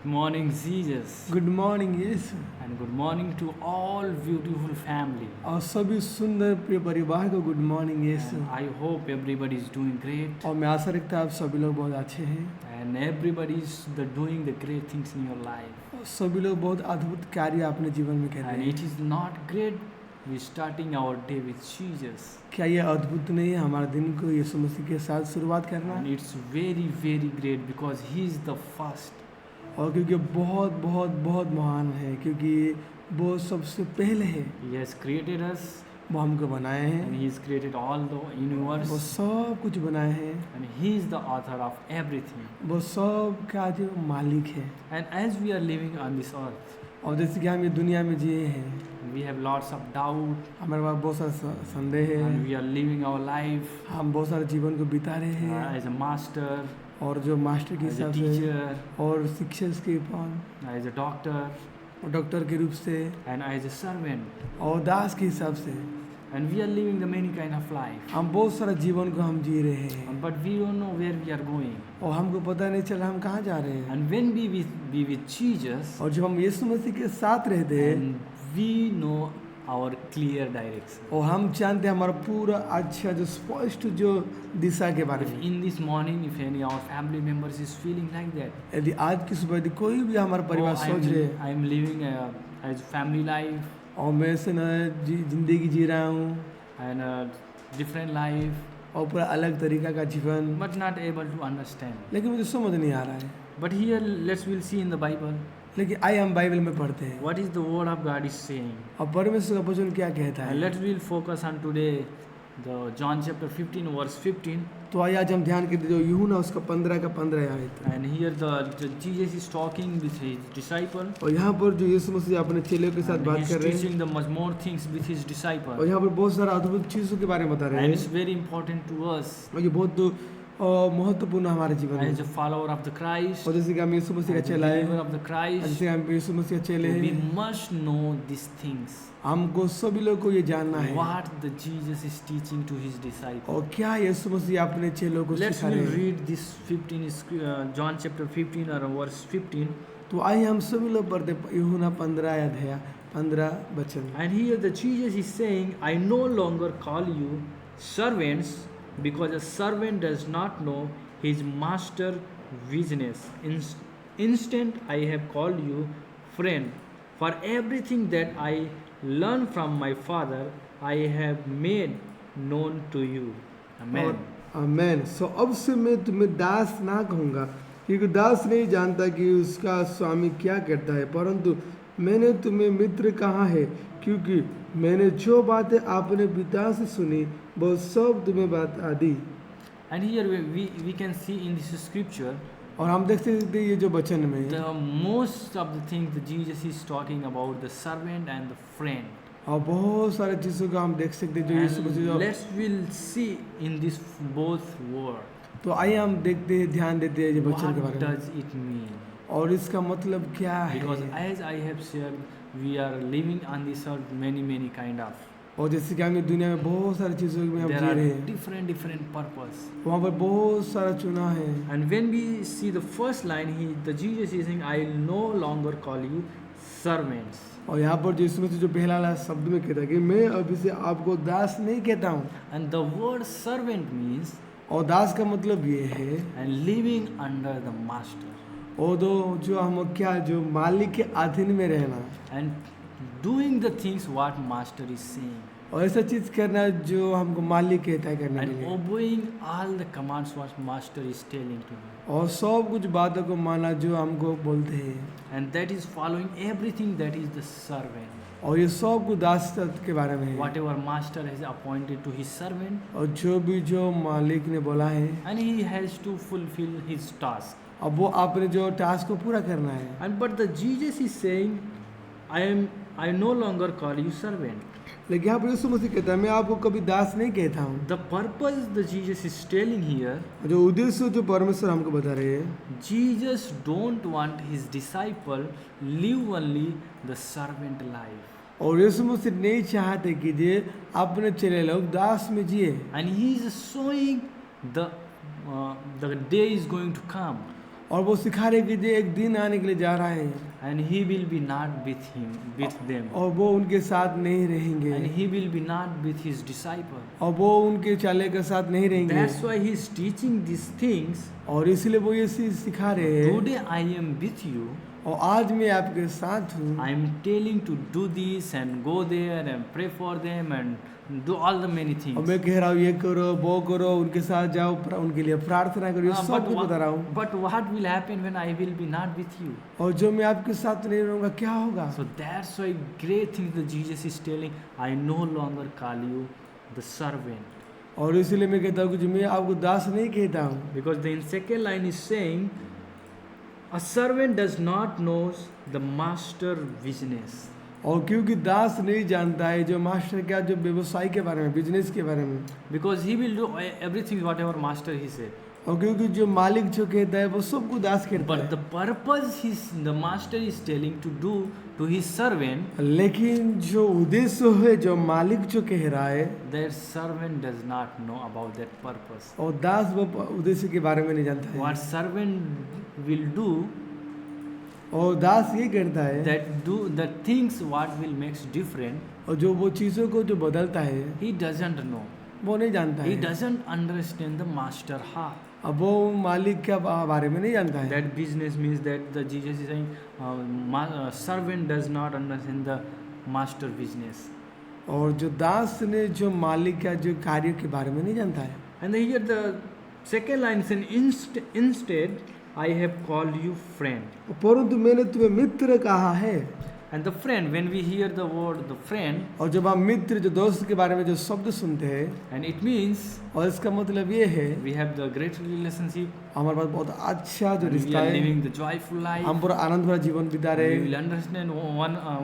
morning, Jesus. Good morning यीशु। And good morning to all beautiful family. और सभी सुंदर प्रिय परिवार को गुड मॉर्निंग यीशु। And I hope everybody is doing great. और मैं आशा रखता हूँ आप सभी लोग बहुत अच्छे हैं And everybody is doing the great things in your life. और सभी लोग बहुत अद्भुत कार्य अपने जीवन में कर रहे And हैं। it is not great we starting our day with Jesus. क्या ये अद्भुत नहीं है हमारे दिन को यीशु मसीह के साथ शुरुआत करना? And it's very, very great because He is the first. और क्योंकि बहुत बहुत बहुत महान है, क्योंकि वो सबसे पहले है। He has created us वो हमको बनाए and हैं, He has created all the universe. वो सब कुछ बनाए हैं, And He is the author of everything. वो सब का जो मालिक है। And as we are living on this earth, और जैसे कि हम ये दुनिया में जिए हैं, we have lots of doubt हमारे पास बहुत सारा संदेह है, and we are living our life हम बहुत सारे जीवन को बिता रहे हैं as a master, और जो मास्टर के as a हिसाब से teacher, और शिक्षक के पान as a doctor, और डॉक्टर के रूप से and as a servant. और दास के हिसाब से And we are living the many kind of life. हम बहुत सारा जीवन को हम जी रहे हैं But we don't know where we are going. और हमको पता नहीं चल रहा हम कहाँ जा रहे हैं। And when we be with Jesus, और जब हम यीशु मसीह के साथ रहते हैं and we know our clear direction. और हम जानते हैं हमारा पूरा अच्छा जो स्पष्ट जो दिशा के बारे If में। in this morning, if any of our family members is feeling like that, यदि आज की सुबह यदि कोई भी हमारा परिवार सोच रहे हैं I'm living as family life और मैं से न जिंदगी जी रहा हूँ and a different life, और पूरा अलग तरीका का जीवन, but not able to understand. लेकिन मुझे समझ नहीं आ रहा है। But here, we'll see in the Bible, लेकिन आइए हम बाइबल में पढ़ते हैं what is the word of God is saying. और परमेश्वर का वचन क्या कहता And है। we'll focus on today, the John chapter 15, verse 15. तो आइए आज हम ध्यान करते जो यूहन्ना उसका 15 का 15 आयत। And here the Jesus is talking with his disciple. और यहाँ पर जो यीशु मसीह अपने चेलों के साथ And बात he's कर रहे हैं teaching them much more things with his disciple. और यहाँ पर बहुत सारा अद्भुत चीज़ों के बारे में बता रहे And it's हैं very important to us और ये बहुत महत्वपूर्ण हमारे जीवन as में। a follower of the Christ, और जैसे कि हम यीशु मसीह का as a चेला है, believer of the Christ, जैसे हम यीशु मसीह का चेले we हैं, must know these things. हमको सभी लोग को ये जानना है What the Jesus is teaching to his disciples. और क्या यीशु मसीह अपने चेलों को Let's सिखा रहे हैं। read this John chapter 15 or verse 15. तो आइए हम सभी लोग पढ़ते यूहन्ना 15 अध्याय 15 वचन। And here the Jesus is saying, I no longer call you servants, because a servant does not know his master business. Instead, I have called you friend. For everything that I learned from my Father, I have made known to you. Amen. आमेन। सो अब से मैं तुम्हें दास ना कहूँगा, क्योंकि दास नहीं जानता कि उसका स्वामी क्या करता है, परंतु मैंने तुम्हें मित्र कहा है, क्योंकि मैंने जो बातें आपने पिता से सुनी वो सब तुम्हें बता दी। And here we can see in this scripture, और हम देख सकते हैं ये जो वचन में the most of the things that Jesus is talking about, the servant and the friend. और बहुत सारे चीज़ों को हम देख सकते हैं जो यीशु मसीह And जो। we'll see in this both word. तो आइए हम देखते हैं, ध्यान देते हैं ये वचन के What बारे में does it mean? और इसका मतलब क्या Because है। as I have said, we are living on this earth many kind of. और जैसे कि हम ये दुनिया में बहुत सारी चीज़ों में हम There जी रहे are हैं, different purpose. वहाँ पर बहुत सारा चुना है। And when we see the first line, the Jesus is saying, I no longer call you servants. और यहाँ पर जो इसमें से जो पहला वाला शब्द में कहता है कि मैं अभी से आपको दास नहीं कहता हूँ। And the word servant means और दास का मतलब ये है and living under the master. और दो जो हम क्या जो मालिक के अधीन में रहना And doing the things what master is saying. और ऐसा चीज़ करना जो हमको मालिक कहता है करने के And लिए obeying all the commands what master is telling to you. और सब कुछ बातों को माना जो हमको बोलते हैं And that is following everything that is the servant. और ये सब कुछ दास के बारे में है Whatever master has appointed to his servant, और जो भी जो मालिक ने बोला है and he has to fulfill his task. अब वो आपने जो टास्क को पूरा करना है। And but the Jesus is saying, I no longer call you servant. लेकिन यहाँ पर यीशु मसीह कहता है मैं आपको कभी दास नहीं कहता हूँ। The purpose the Jesus is telling here, जो उद्देश्य जो परमेश्वर हमको बता रहे हैं, Jesus don't want his disciple live only the servant life. और यीशु मसीह नहीं चाहते कि जे अपने चेले लोग दास में जिए। And he is showing the day is going to come. और वो सिखा रहे कि जो एक दिन आने के लिए जा रहा है and he will be not with them, और वो उनके साथ नहीं रहेंगे and he will be not with his disciple. और वो उनके चाले के साथ नहीं रहेंगे That's why he is teaching these things. और इसलिए वो ये चीज सिखा रहे हैं Today I am with you. और आज मैं आपके साथ हूँ I am telling to do this and go there and pray for them and do all the many और things. मैं कह रहा हूँ ये करो वो करो उनके साथ जाओ उनके लिए प्रार्थना करो ये Uh, सब but, कुछ बता रहा हूँ but what will happen when I will be not with you? और जो मैं आपके साथ नहीं रहूँगा क्या होगा So that's why great things that Jesus is telling. I no longer call you the servant. और इसलिए मैं कहता हूँ कि मैं आपको दास नहीं कहता हूँ Because the second line is saying, a servant does not knows the master business. और क्योंकि दास नहीं जानता है जो मास्टर का जो व्यवसाय के बारे में बिजनेस के बारे में Because he will do everything whatever master he said. और क्योंकि जो मालिक जो कहता है वो सबको दास कहता But है the purpose the master is telling to do to his servant, लेकिन जो उद्देश्य है जो मालिक जो कह रहा है that servant does not know about that purpose. और दास वो उद्देश्य के बारे में नहीं जानता है What servant will do, और दास ये करता है that do the things what will makes different, और जो वो चीज़ों को जो बदलता है he doesn't know. वो नहीं जानता He है doesn't understand the master heart. अब वो मालिक के बारे में नहीं जानता है That business means that the Jesus is saying, servant does not understand the master business. और जो दास ने जो मालिक का जो कार्य के बारे में नहीं जानता है And here the second line is instead I have called you friend. परंतु मैंने तुम्हें मित्र कहा है And the friend, when we hear the word the friend, और जब हम मित्र जो दोस्त के बारे में जो शब्द सुनते हैं and it means और इसका मतलब ये है we have the great relationship, हमारे पास बहुत अच्छा जो and we रिश्ता are है living the joyful life, हम पूरा आनंद भरा जीवन बिता we रहे will हैं understand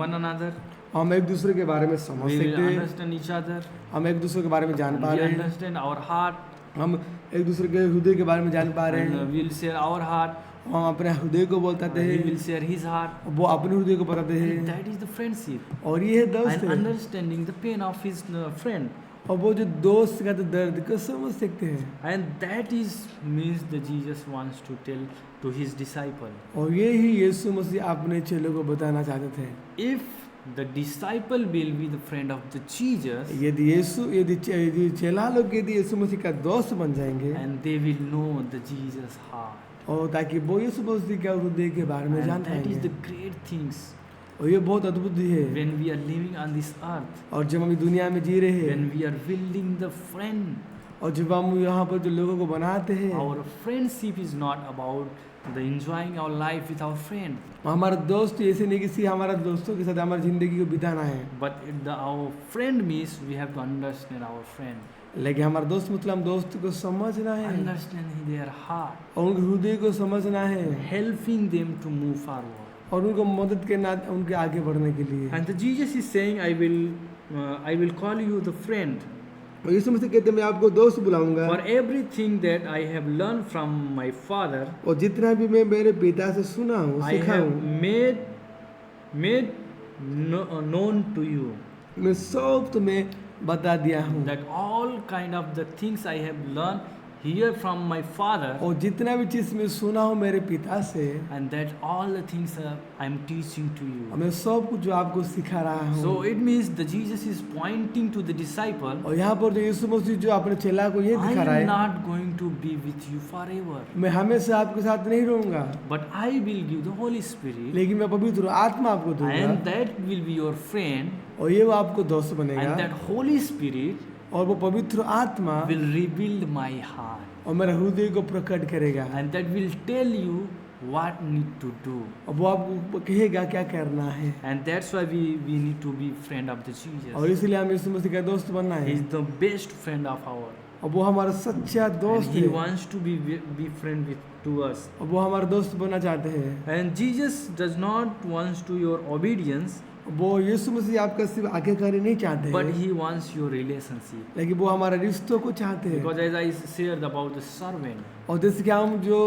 one another, हम एक दूसरे के बारे में समझ we will सकते हैं understand each other, हम एक दूसरे के बारे में जान and पा we रहे हैं understand our heart, हम एक दूसरे के हृदय के बारे में जान पा रहे and हैं we will share our heart, हम अपने हृदय को बताते and he हैं will share his heart. वो अपने हृदय को बताते And हैं that is the friendship, और ये है दोस्त and है understanding the pain of his friend. और वो जो दोस्त का तो दर्द को समझ सकते हैं And that is means that Jesus wants to tell to his disciple. और ये ही यीशु मसीह अपने चेलों को बताना चाहते थे If the disciple will be the friend of the Jesus, यदि चेला लोग यदि यीशु मसीह का दोस्त बन जाएंगे and they will know the Jesus heart. और ताकि वो यीशु मसीह का हृदय के बारे में जान And that is पाएंगे the great things और ये बहुत अद्भुत है when we are living on this earth, और जब हम इस दुनिया में जी रहे हैं when we are building the friend. और जब हम यहाँ पर जो लोगों को बनाते हैं Our friendship is not about the enjoying our life with our friend, हमारा दोस्त ऐसे नहीं किसी हमारा दोस्तों के साथ हमारी जिंदगी को बिताना है but our friend means we have to understand our friend, लेकिन हमारा दोस्त मतलब हम दोस्त को समझना है understand their heart, और उनके हृदय को समझना है helping them to move forward. और उनको मदद करना उनके आगे बढ़ने के लिए And the Jesus is saying, I will call you the friend और यीशु मसीह कहते हैं मैं आपको दोस्त बुलाऊंगा for everything that I have learned from my Father. और जितना भी मैं मेरे पिता से सुना हूँ I सीखा have हूँ made known to you. मैं सब तुम्हें बता दिया हूँ That all kind of the things I have learned here from my Father, और जितना भी चीज मैं सुना हूँ मेरे पिता से and that all the things I am teaching to you. मैं सब कुछ जो आपको सिखा रहा हूँ So it means the Jesus is pointing to the disciple, और यहाँ पर जो यीशु मसीह जो अपने चेला को ये I दिखा रहा am है not going to be with you forever, मैं हमेशा आपके साथ नहीं रहूंगा but I will give the Holy Spirit, लेकिन मैं पवित्र आत्मा आपको दूंगा and that will be your friend, और ये वो आपको दोस्त बनेगा and that Holy Spirit और वो पवित्र आत्मा will rebuild my heart, और मेरे हृदय को प्रकट करेगा and that will tell you what need to do. और वो आपको कहेगा क्या करना है And that's why we need to be friend of the और Jesus. इसलिए हम यीशु मसीह का दोस्त बनना He है is the best friend of our, और वो हमारा सच्चा and दोस्त he है wants to be friend with to us. और वो हमारा दोस्त बनना चाहते हैं And Jesus does not wants to your obedience, वो यीशु मसीह आपका सिर्फ आज्ञाकारी नहीं चाहते but हैं he wants your relationship. लेकिन वो हमारे रिश्तों को चाहते हैं Because as I shared about the servant, और जैसे कि हम जो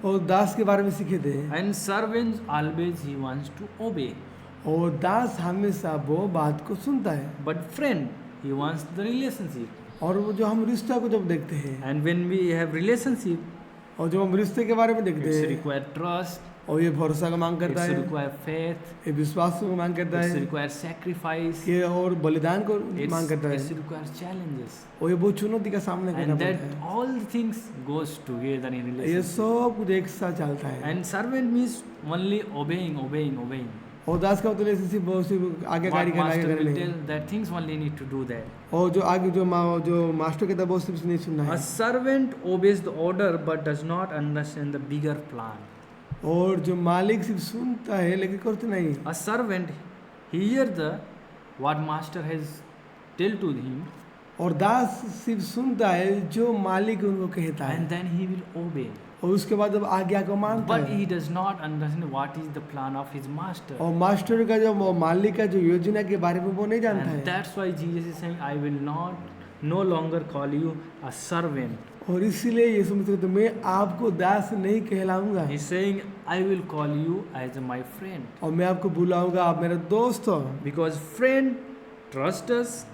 और दास के बारे में सीखे थे and servants always he wants to obey, और दास हमेशा वो बात को सुनता है but friend he wants the relationship. और वो जो हम रिश्ता को जब देखते हैं And when we have relationship, और जब हम रिश्ते के बारे में देखते It's हैं require trust. और ये भरोसा का मांग करता It's है, require faith. ये विश्वास को मांग करता It's है, require sacrifice. ये और बलिदान को मांग It's, करता it's है, require challenges. और ये बहुत चुनौती का सामना करना And that पड़ता है। all things goes together in ये relationship. सब कुछ एक साथ चलता है। And servant means only obeying. और दास का मतलब ऐसे सिर्फ आज्ञाकारी What करना, master आज्ञा will करना tell, नहीं। that things only need to do that. और जो आगे जो मास्टर कहता है वो सिर्फ नहीं सुनना A है। servant obeys the order but does not understand the bigger plan. और जो मालिक सिर्फ सुनता है लेकिन करते नहीं। A servant hear the what master has tell to him, और दास सिर्फ सुनता है जो मालिक उनको कहता है, and then he will obey. और उसके बाद जब आज्ञा को मानता But है, he does not understand what is the plan of his master. और मास्टर का जो मालिक का जो योजना के बारे में वो नहीं जानता And है। that's why Jesus is saying, I will no longer call you a servant. और इसीलिए यीशु मसीह कहते हैं, मैं आपको दास नहीं कहलाऊंगा, He's saying, I will call you as my friend. और मैं आपको बुलाऊंगा आप मेरा दोस्त हो। Because friend trust us,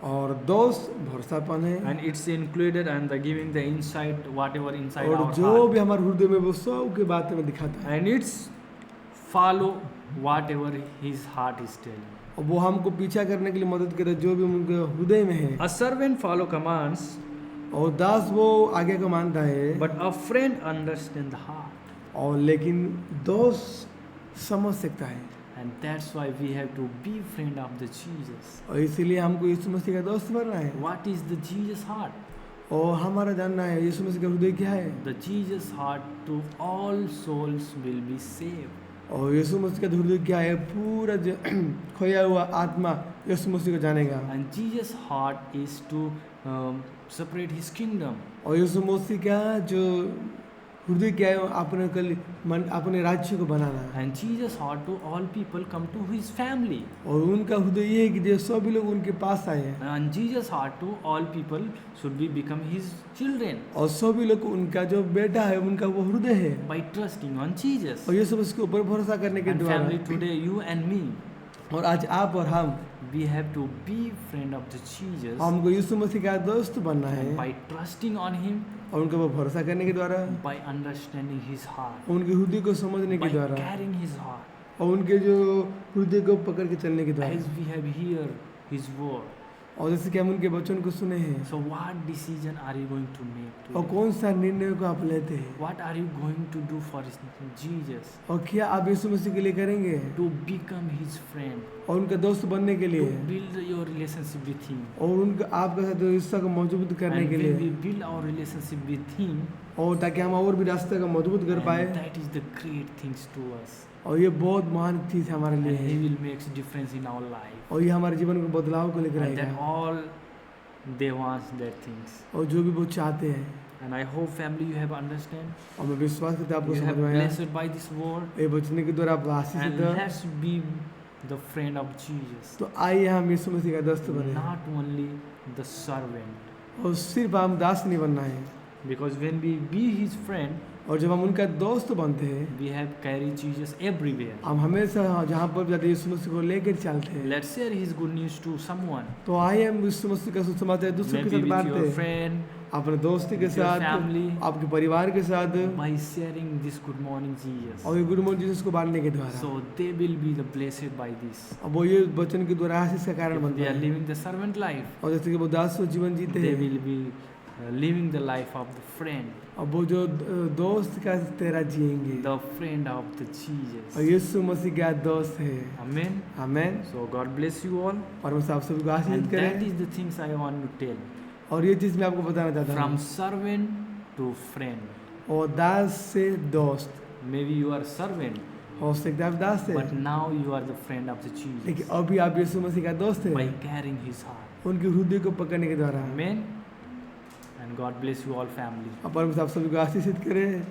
और दोस्त भरोसापन है, and it's included and the giving the insight, whatever inside और our जो heart. भी हमारे हृदय में वो सब की बातें में दिखाता है, And it's follow whatever his heart is telling. और वो हमको पीछा करने के लिए मदद करता है जो भी उनके हृदय में है। A servant follow commands, और दास वो आगे को मानता है, but a friend understand the heart. और लेकिन दोस्त समझ सकता है। And that's why we have to be friend of the Jesus. और इसीलिए हमको यीशु मसीह का दोस्त बनना है, What is the Jesus heart? और हमारा जानना है यीशु मसीह का हृदय क्या है। The Jesus heart to all souls will be saved. और यीशु मसीह का हृदय क्या है, पूरा जो खोया हुआ आत्मा यीशु मसीह को जानेगा। And Jesus heart is to separate his kingdom. और यीशु मसीह का जो हृदय क्या है, अपने राज्य को बनाना। And Jesus heart to all people come to his family. और उनका हृदय ये है कि जो सभी लोग उनके पास आए, And Jesus heart to all people should be become his children और सभी लोग उनका जो बेटा है उनका वो हृदय है। by trusting on Jesus. और यीशु मसीह के ऊपर भरोसा करने के And family द्वारा, today, you and me, और आज आप और हम, we have to be friend of the Jesus हमको यीशु मसीह का दोस्त बनना है, by trusting on him, और उनके ऊपर भरोसा करने के द्वारा, by understanding his heart, उनके हृदय को समझने by के द्वारा, carrying his heart, और उनके जो हृदय को पकड़ के चलने के द्वारा। as we have heard his word. और जैसे कि हम उनके वचन को सुने हैं, So what decision are you going to make और today? कौन सा निर्णय को आप लेते हैं, What are you going to do for Jesus? और क्या आप यीशु मसीह के लिए करेंगे, To become his friend, और उनका दोस्त बनने के to लिए, build your relationship with him. और उनका आपके साथ जो रिश्ता को मजबूत करने And के when we लिए, build our relationship with him, और ताकि हम और भी रास्ते को मजबूत कर पाए। and that is the great things to us. और ये बहुत महान चीज़ हमारे लिए And he है, will make difference in our life. और ये हमारे जीवन को बदलाव को लेकर And that आएगा, all they want that things. और जो भी वो चाहते हैं। And I hope family you have understand. और मैं विश्वास करता हूँ आपको You have समझ में आया, blessed by this word. ये वचन के द्वारा आप आशीषित And हो। let's be the friend of Jesus. तो आइए हम यीशु मसीह का दोस्त बने, Not only the servant. और सिर्फ हम दास नहीं बनना है। Because when we be his friend, और जब हम उनका दोस्त बनते हैं, we have carry Jesus everywhere. हम हमेशा जहाँ पर भी जाते हैं यीशु मसीह को लेकर चलते हैं। Let's share his good news to someone. तो आइए हम यीशु मसीह का सुसमाचार दूसरों के Maybe साथ with बांटते your हैं, friend, अपने दोस्त के with your साथ, family, आपके परिवार के साथ, by sharing this good morning Jesus. और ये गुड मॉर्निंग जीसस को बांटने के द्वारा। So they will be the blessed by this. अब वो ये वचन के द्वारा आशीष का कारण If बनते they are हैं, living the servant life, और जैसे कि वो दास जीवन जीते they हैं, will be living the life of the friend, अब वो जो दोस्त का तेरा जिएंगे, the friend of the और Jesus. यीशु मसीह का दोस्त है। Amen. Amen. So God bless you all. और मैं आप सभी को आशीष And that करें, is the things I want to tell. और ये चीज़ मैं आपको बताना चाहता From हूँ, servant to friend. और दास से दोस्त। Maybe you are servant, हो सकता है आप दास है, but now you are the friend of the लेकिन Jesus अभी आप यीशु मसीह का दोस्त by है, carrying his heart. उनके हृदय को पकड़ने के द्वारा। Amen. And God bless you all family. और परमेश्वर आप सभी को आशीषित करें।